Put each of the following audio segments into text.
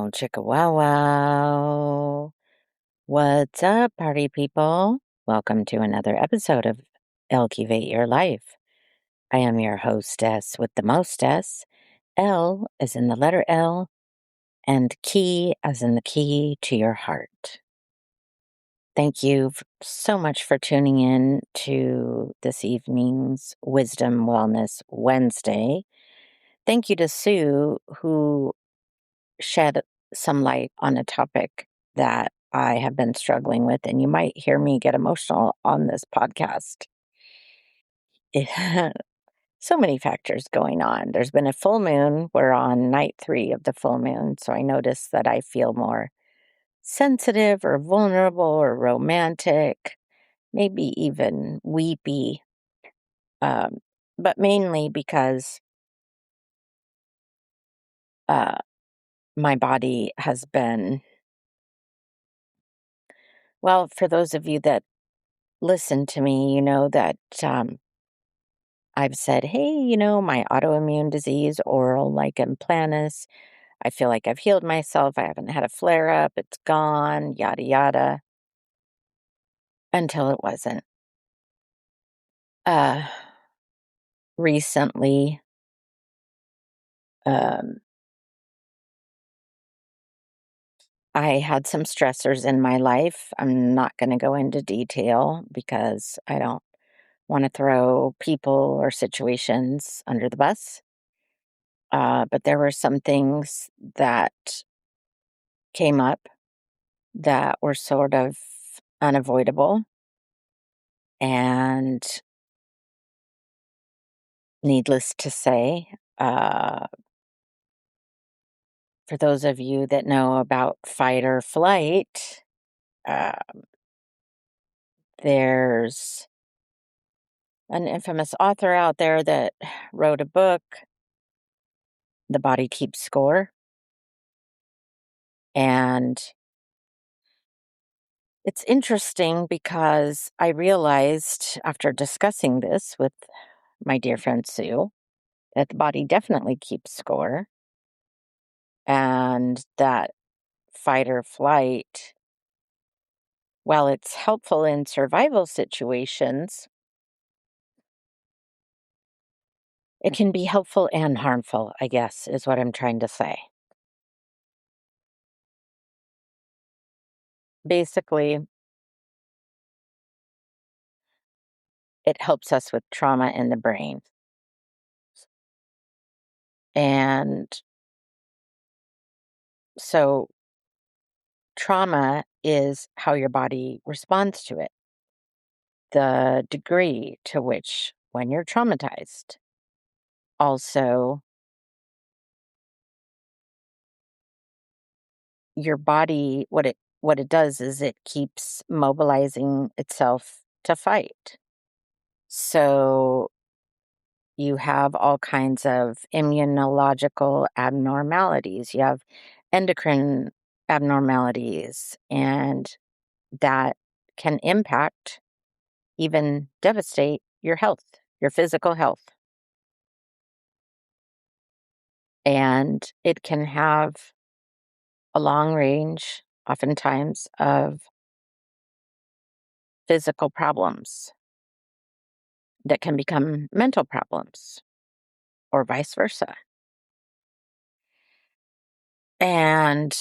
Well, chicka wow wow. What's up, party people? Welcome to another episode of Elevate Your Life. I am your hostess with the mostess. L as in the letter L, and key as in the key to your heart. Thank you so much for tuning in to this evening's Wisdom Wellness Wednesday. Thank you to Sue, who shed some light on a topic that I have been struggling with, and you might hear me get emotional on this podcast. So many factors going on. There's been a full moon. We're on night 3 of the full moon, so I notice that I feel more sensitive or vulnerable or romantic, maybe even weepy, um, but mainly because uh, my body has been, well, for those of you that listen to me, you know that I've said, hey, my autoimmune disease, oral lichen planus, I feel like I've healed myself. I haven't had a flare up. It's gone, yada, yada, until it wasn't. Uh, Recently, um, I had some stressors in my life. I'm not going to go into detail because I don't want to throw people or situations under the bus. But there were some things that came up that were sort of unavoidable. And needless to say, for those of you that know about fight or flight, uh, there's an infamous author out there that wrote a book, The Body Keeps Score. And it's interesting because I realized after discussing this with my dear friend Sue that the body definitely keeps score and that fight or flight, while it's helpful in survival situations, it can be helpful and harmful, I guess, is what I'm trying to say. Basically, it helps us with trauma in the brain. And so, trauma is how your body responds to it, the degree to which, when you're traumatized, also your body, what it does is it keeps mobilizing itself to fight. So you have all kinds of immunological abnormalities. You have endocrine abnormalities, and that can impact, even devastate your health, your physical health. And it can have a long range, oftentimes, of physical problems that can become mental problems or vice versa. And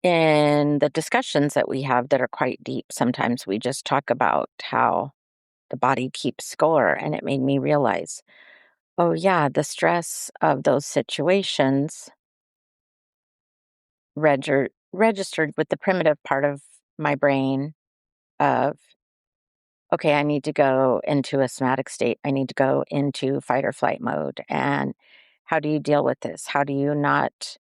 in the discussions that we have that are quite deep, sometimes we just talk about how the body keeps score. And it made me realize, oh, yeah, the stress of those situations registered with the primitive part of my brain of, okay, I need to go into a somatic state. I need to go into fight or flight mode. And how do you deal with this? How do you not,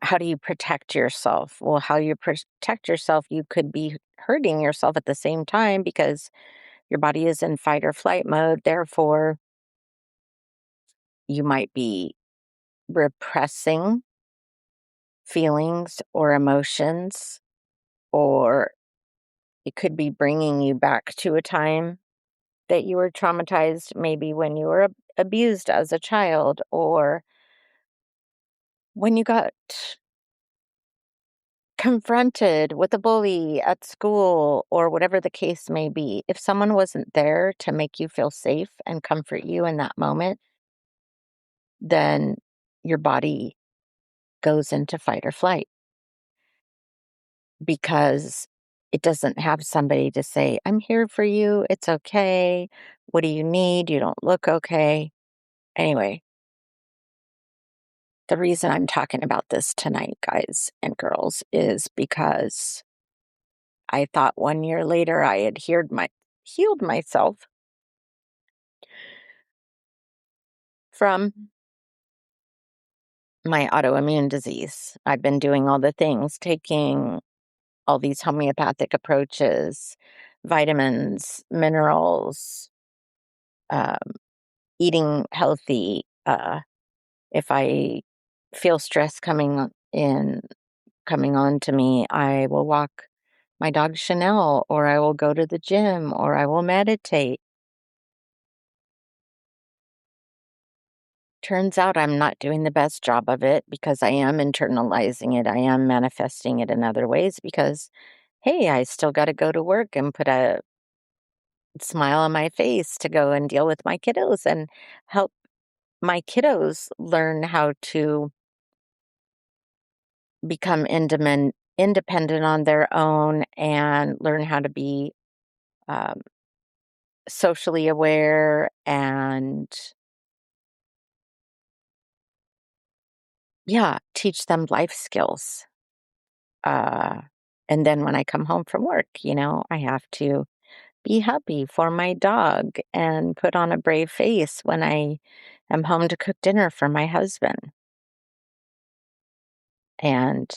how do you protect yourself? Well, how you protect yourself, you could be hurting yourself at the same time because your body is in fight or flight mode. Therefore, you might be repressing feelings or emotions, or it could be bringing you back to a time that you were traumatized, maybe when you were abused as a child, or when you got confronted with a bully at school, or whatever the case may be, if someone wasn't there to make you feel safe and comfort you in that moment, then your body goes into fight or flight because it doesn't have somebody to say, I'm here for you. It's okay. What do you need? You don't look okay. Anyway, the reason I'm talking about this tonight, guys and girls, is because I thought 1 year later I had healed myself from my autoimmune disease. I've been doing all the things, taking all these homeopathic approaches, vitamins, minerals, um, eating healthy. If I feel stress coming on to me, I will walk my dog Chanel, or I will go to the gym, or I will meditate. Turns out I'm not doing the best job of it because I am internalizing it. I am manifesting it in other ways because, hey, I still got to go to work and put a smile on my face to go and deal with my kiddos and help my kiddos learn how to become independent on their own and learn how to be um, socially aware and, yeah, teach them life skills. Uh, and then when I come home from work, I have to be happy for my dog and put on a brave face when I am home to cook dinner for my husband. And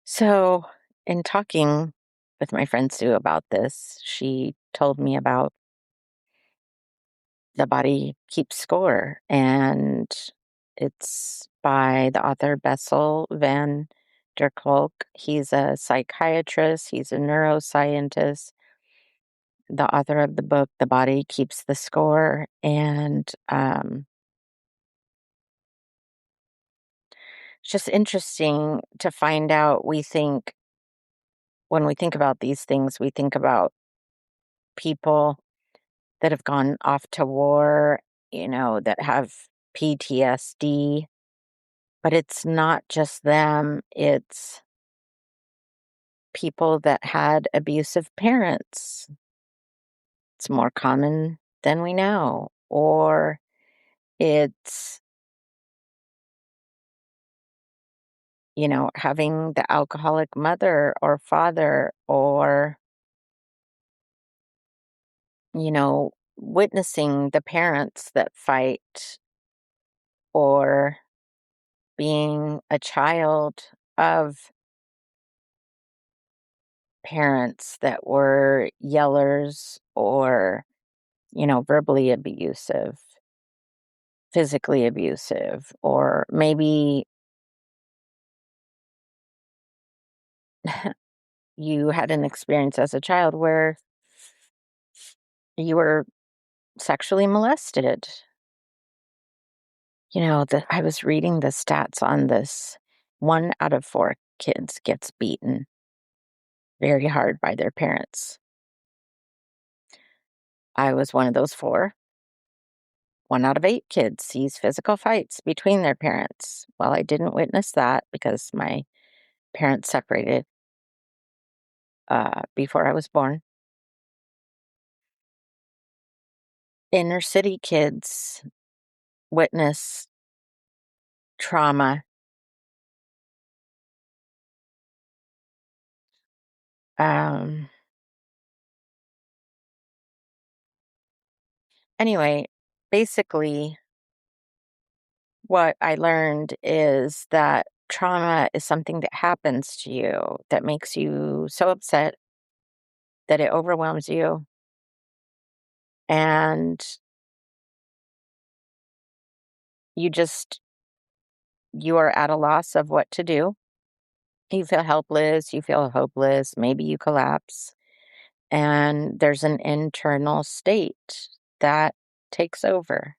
so, in talking with my friend Sue about this, she told me about The Body Keeps Score, and it's by the author Bessel van der Kolk. He's a psychiatrist, he's a neuroscientist, the author of the book The Body Keeps the Score. And it's just interesting to find out. When we think about these things, we think about people that have gone off to war, that have PTSD. But it's not just them, it's people that had abusive parents. It's more common than we know. Or it's, having the alcoholic mother or father, or, witnessing the parents that fight, or being a child of parents that were yellers, or, verbally abusive, physically abusive, or maybe you had an experience as a child where you were sexually molested. I was reading the stats on this. 1 out of 4 kids gets beaten very hard by their parents. I was one of those 4. 1 out of 8 kids sees physical fights between their parents. Well, I didn't witness that because my parents separated before I was born. Inner city kids witness trauma. Um, anyway, basically, what I learned is that trauma is something that happens to you that makes you so upset that it overwhelms you, and you just you are at a loss of what to do. You feel helpless, you feel hopeless, maybe you collapse, and there's an internal state that takes over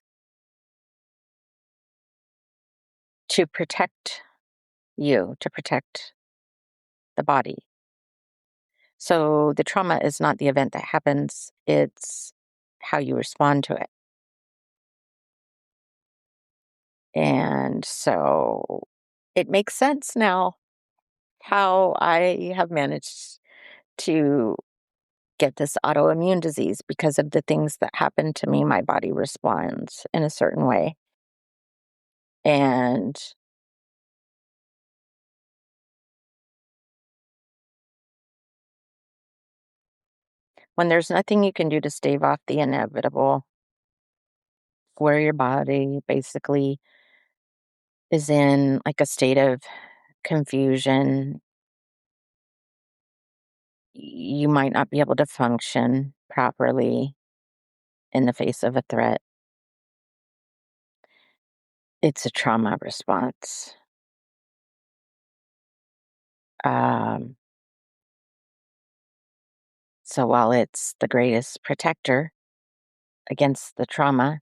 to protect you, to protect the body. So the trauma is not the event that happens, it's how you respond to it. And so it makes sense now how I have managed to get this autoimmune disease because of the things that happen to me. My body responds in a certain way. And when there's nothing you can do to stave off the inevitable, where your body basically is in like a state of confusion, you might not be able to function properly in the face of a threat. It's a trauma response. Um, so while it's the greatest protector against the trauma,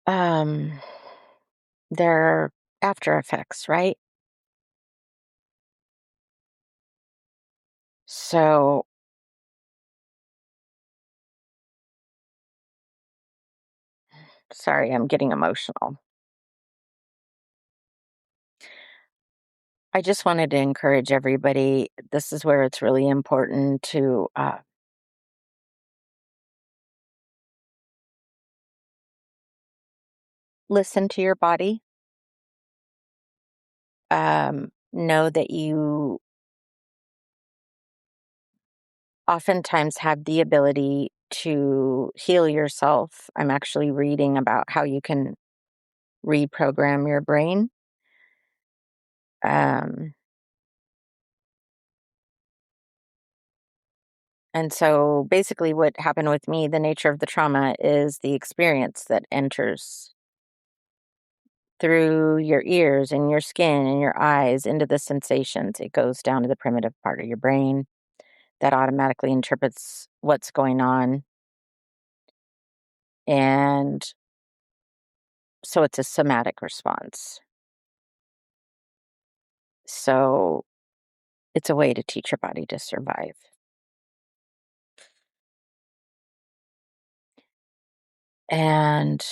um, there are after effects, right? So, sorry, I'm getting emotional. I just wanted to encourage everybody. This is where it's really important to listen to your body. Know that you oftentimes have the ability to heal yourself. I'm actually reading about how you can reprogram your brain. Um, and so basically, what happened with me, the nature of the trauma is the experience that enters through your ears and your skin and your eyes into the sensations. It goes down to the primitive part of your brain that automatically interprets what's going on. And so it's a somatic response. So it's a way to teach your body to survive. And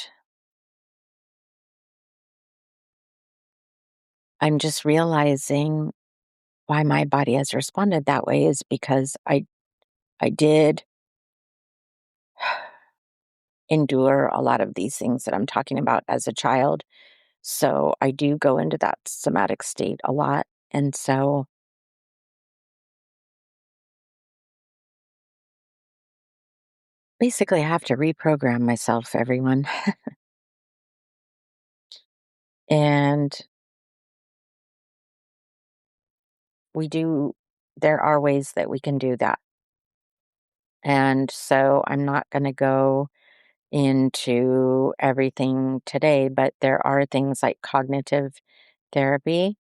I'm just realizing why my body has responded that way is because I did endure a lot of these things that I'm talking about as a child. So I do go into that somatic state a lot. And so basically I have to reprogram myself, everyone. And we do there are ways that we can do that. And so I'm not going to go into everything today, but there are things like cognitive therapy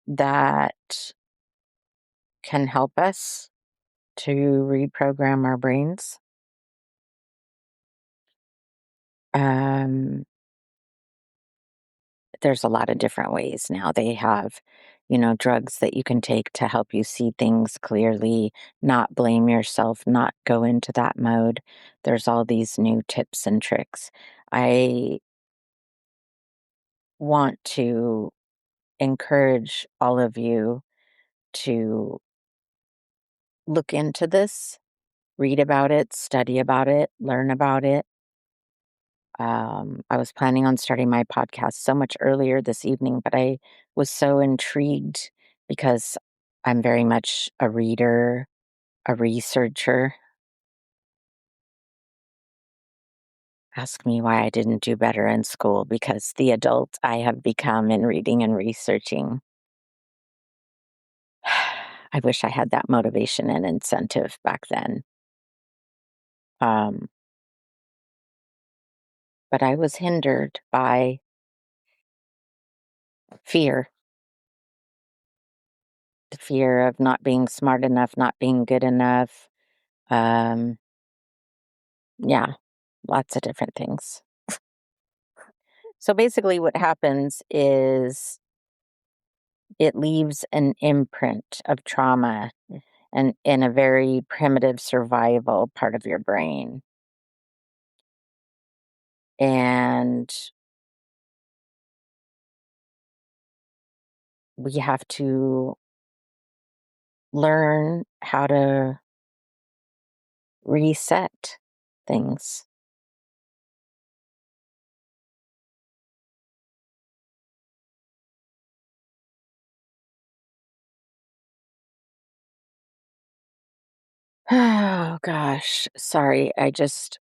that can help us to reprogram our brains. Um, there's a lot of different ways now. They have, drugs that you can take to help you see things clearly, not blame yourself, not go into that mode. There's all these new tips and tricks. I want to encourage all of you to look into this, read about it, study about it, learn about it. I was planning on starting my podcast so much earlier this evening, but I was so intrigued because I'm very much a reader, a researcher. Ask me why I didn't do better in school because the adult I have become in reading and researching. I wish I had that motivation and incentive back then. Um, but I was hindered by fear. the fear of not being smart enough, not being good enough. Um, yeah, lots of different things. So basically, what happens is it leaves an imprint of trauma and in a very primitive survival part of your brain. And we have to learn how to reset things. Oh gosh, sorry.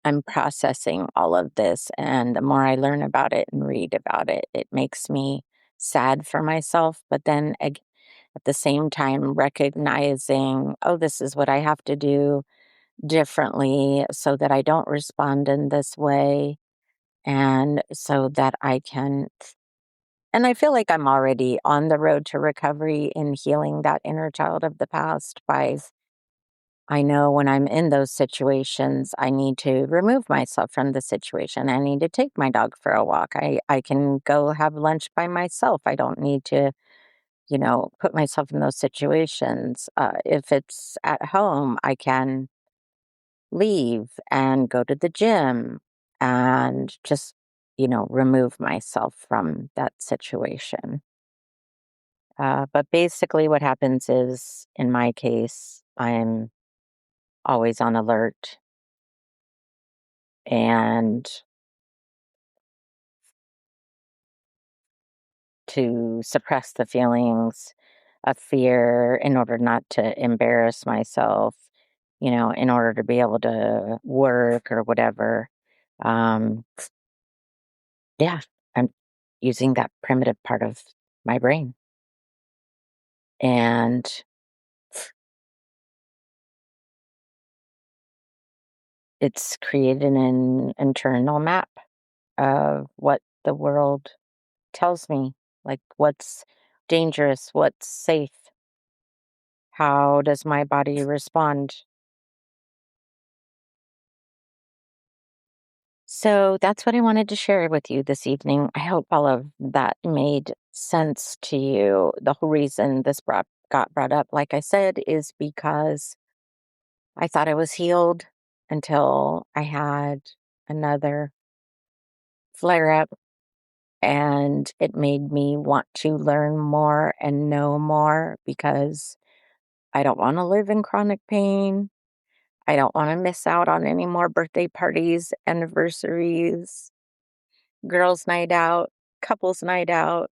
I'm processing all of this. And the more I learn about it and read about it, it makes me sad for myself. But then at the same time, recognizing, oh, this is what I have to do differently so that I don't respond in this way. And so that I can, and I feel like I'm already on the road to recovery in healing that inner child of the past by I know when I'm in those situations, I need to remove myself from the situation. I need to take my dog for a walk. I can go have lunch by myself. I don't need to, put myself in those situations. If it's at home, I can leave and go to the gym and just, remove myself from that situation. But basically, what happens is, in my case, I'm always on alert and to suppress the feelings of fear in order not to embarrass myself, in order to be able to work or whatever. Um, yeah, I'm using that primitive part of my brain. And it's created an internal map of what the world tells me, like what's dangerous, what's safe, how does my body respond. So that's what I wanted to share with you this evening. I hope all of that made sense to you. The whole reason got brought up, like I said, is because I thought I was healed until I had another flare up, and it made me want to learn more and know more because I don't want to live in chronic pain. I don't want to miss out on any more birthday parties, anniversaries, girls' night out, couples' night out,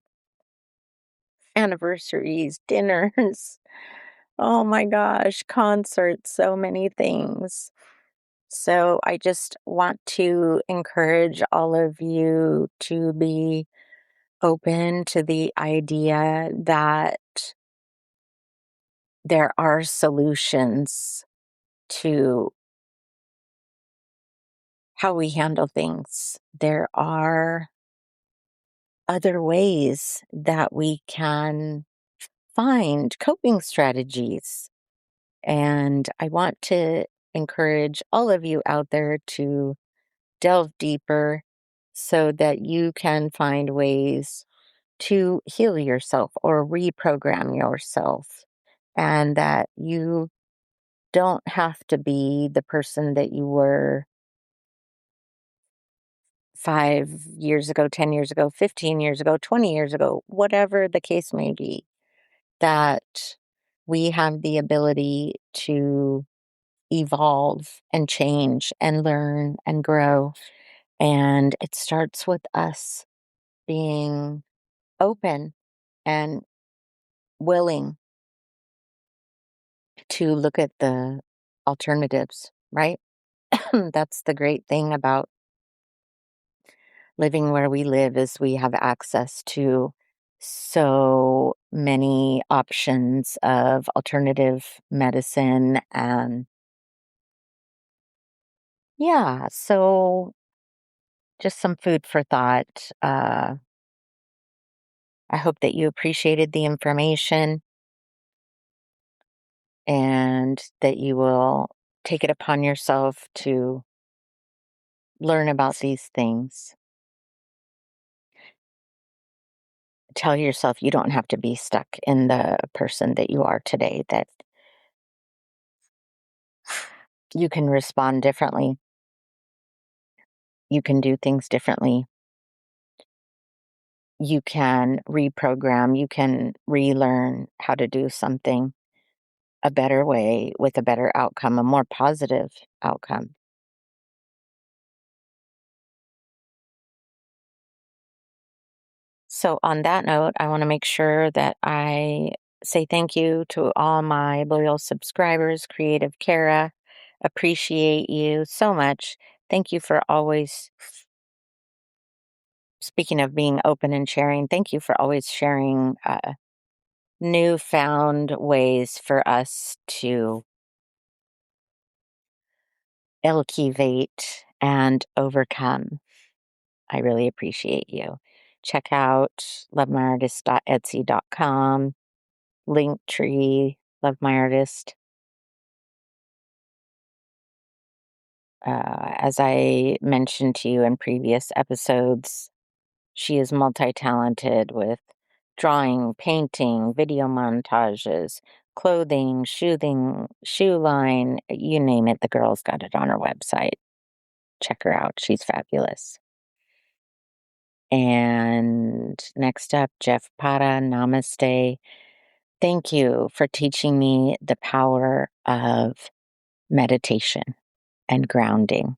anniversaries, dinners. Oh my gosh, concerts, so many things. So I just want to encourage all of you to be open to the idea that there are solutions to how we handle things. There are other ways that we can find coping strategies. And I want to encourage all of you out there to delve deeper so that you can find ways to heal yourself or reprogram yourself, and that you don't have to be the person that you were 5 years ago, 10 years ago, 15 years ago, 20 years ago, whatever the case may be, that we have the ability to evolve and change and learn and grow. And it starts with us being open and willing to look at the alternatives, right? That's the great thing about living where we live is we have access to so many options of alternative medicine. And yeah, so just some food for thought. I hope that you appreciated the information. and that you will take it upon yourself to learn about these things. Tell yourself you don't have to be stuck in the person that you are today, that you can respond differently. You can do things differently. You can reprogram, you can relearn how to do something a better way with a better outcome, a more positive outcome. So, on that note, I want to make sure that I say thank you to all my loyal subscribers, Creative Kara. Appreciate you so much. Thank you for always, speaking of being open and sharing, thank you for always sharing newfound ways for us to elevate and overcome. I really appreciate you. Check out lovemyartist.etsy.com, Linktree, Love My Artist. As I mentioned to you in previous episodes, she is multi-talented with drawing, painting, video montages, clothing, shoe line, you name it, the girl's got it on her website. Check her out. She's fabulous. And next up, Jeff Para, namaste. Thank you for teaching me the power of meditation and grounding.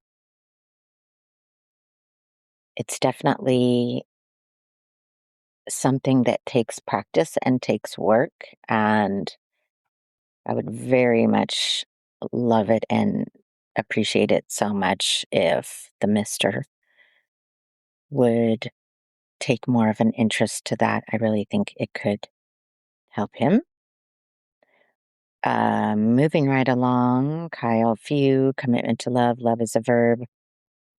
It's definitely something that takes practice and takes work, and I would very much love it and appreciate it so much if the mister would take more of an interest to that. I really think it could help him. Moving right along, Kyle Few, commitment to love, love is a verb.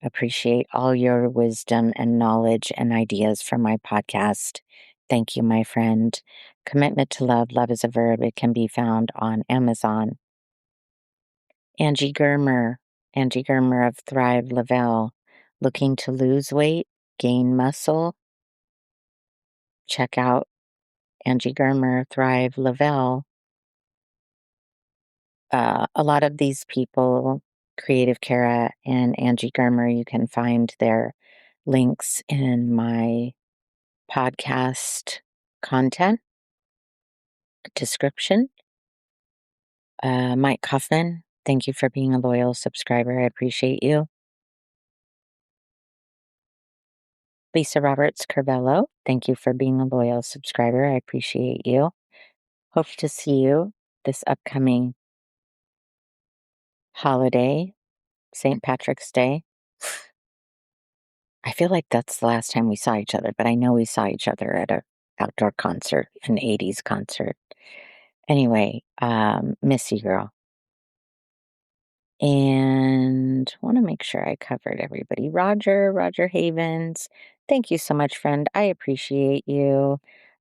Appreciate all your wisdom and knowledge and ideas from my podcast. Thank you, my friend. Commitment to love, love is a verb. It can be found on Amazon. Angie Germer of Thrive Lavelle, looking to lose weight, gain muscle. Check out Angie Germer, Thrive Lavelle. A lot of these people, Creative Kara and Angie Germer, you can find their links in my podcast content description. Mike Kaufman, thank you for being a loyal subscriber. I appreciate you. Lisa Roberts Curbello, thank you for being a loyal subscriber. I appreciate you. Hope to see you this upcoming holiday, St. Patrick's Day. I feel like that's the last time we saw each other, but I know we saw each other at a outdoor concert, an 80s concert. Anyway, miss you, girl. And want to make sure I covered everybody. Roger Havens, thank you so much, friend. I appreciate you.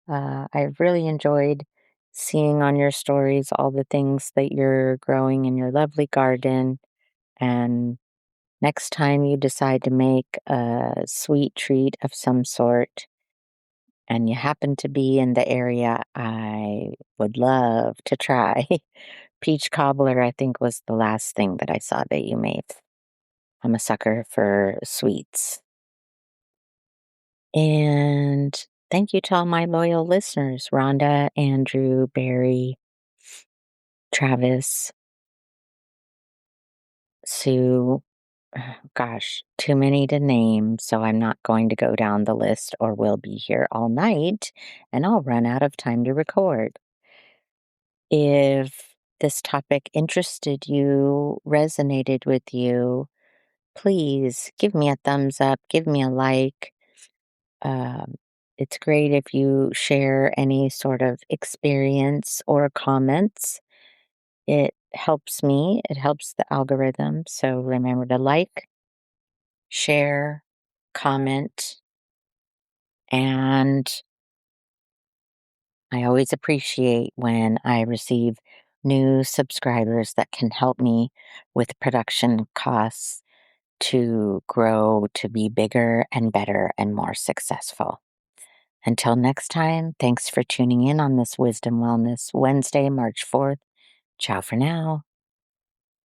I've really enjoyed seeing on your stories all the things that you're growing in your lovely garden. And next time you decide to make a sweet treat of some sort and you happen to be in the area, I would love to try. Peach cobbler, I think, was the last thing that I saw that you made. I'm a sucker for sweets. And thank you to all my loyal listeners, Rhonda, Andrew, Barry, Travis, Sue. Gosh, too many to name, so I'm not going to go down the list or we'll be here all night and I'll run out of time to record. If this topic interested you, resonated with you, please give me a thumbs up, give me a like. Um, it's great if you share any sort of experience or comments. It helps me, it helps the algorithm. So remember to like, share, comment, and I always appreciate when I receive new subscribers that can help me with production costs to grow to be bigger and better and more successful. Until next time, thanks for tuning in on this Wisdom Wellness Wednesday, March 4th. Ciao for now.